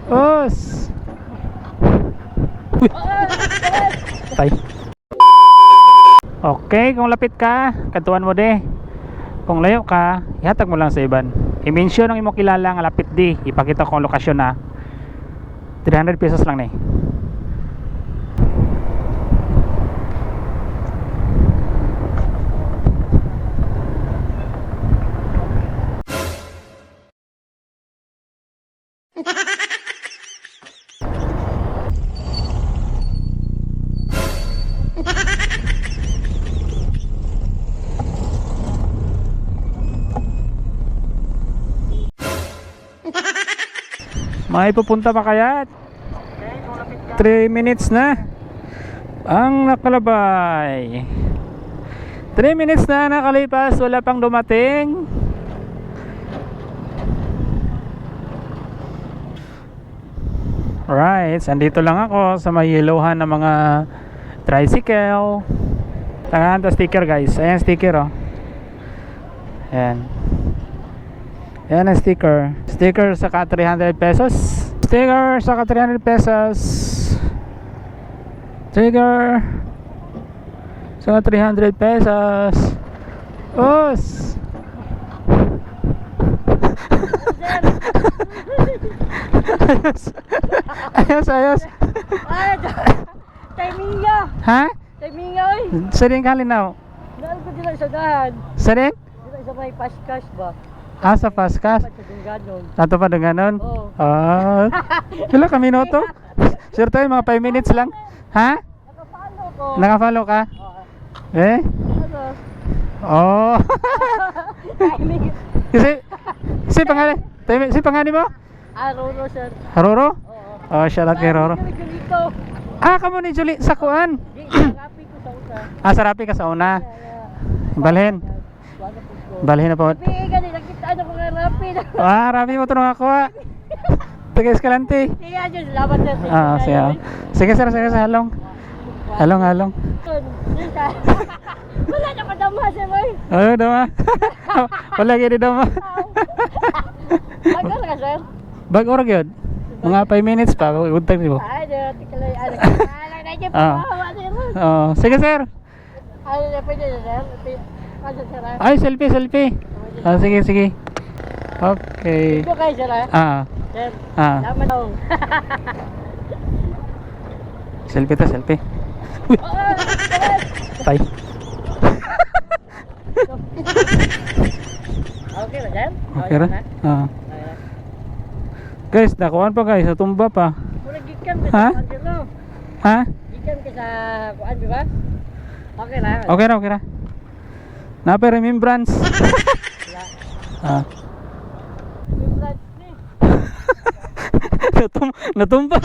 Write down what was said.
Us. Uy. Tay. Okay, kung lapit ka, katuan mo de. Kung layo ka, ihatag mo lang sa iban. I-mention ang imong kilala nga lapit di. Ipakita ko ang lokasyon na. 300 pesos lang ni. May pupunta pa kaya? 3 minutes na ang nakalabay. 3 minutes na nakalipas, wala pang dumating. Alright, andito lang ako sa may yellowhan ng mga tricycle. Tangan to sticker guys. Ayan sticker oh. Ayan. Ayan ang sticker. Sticker saka 300 pesos. Sticker saka 300 pesos. Sticker saka 300 pesos. Us. Ayos, ayos. Timing niya. Ha? Timing niya oy. Sering kali now. Dahil ko dila sa dahan. Sering? Dila sa may paskas ba? Ah, sa fast cash. Sa dungganon. Ato pa ng ganon? Oo. Ah. Pila ka minuto? Sure tayo, mga 5 minutes lang. Ha? Nakapalo ko. Nakafollow ka? Eh? Ano? Oh. Timing. Si pangalan? Si pangalan mo? Aroro sir. Roro? Oo. Oh, shout out kay Roro. Dito. Ah, kamo ni Julie sa kuan. Di kapi ko sa usa. Ah, sa Rapi ka sa una. Balhin. Wala po ko. Balhin na po. Piga ni nakita ano ko nga rapid. Ah, Rapi mo tulong ako ah. Taga Escalante. Siya jud laban sir. Ah, siya. Sige sir, sige sa halong. Halong, halong. Wala na ko dama sir oy. Oh, dama. Wala gini dama. Bagal ka sir. Bag orag yun. Mga 5 minutes pa, untag di mo. Ay, tikalay ano. Ala na jud Ah. pa sir. Oh, sige sir. Ano na pwede na sir? Ano sir? Ay, selfie, selfie. Ah, sige, sige. Okay. Ito kayo sir ah. Ah, Sir. ah. Salamat daw. Selfie ta, selfie. Uy, tay. Okay na sir? Okay ra? Ah. Guys, nakuhaan pa guys, natumba pa. Mura gikan ka Ha? sa ano? Ha? Gikan ka sa kuan di ba? Okay na. Okay ra, okay ra. Napa remembrance. Ah. Yung blood ni. Natumba.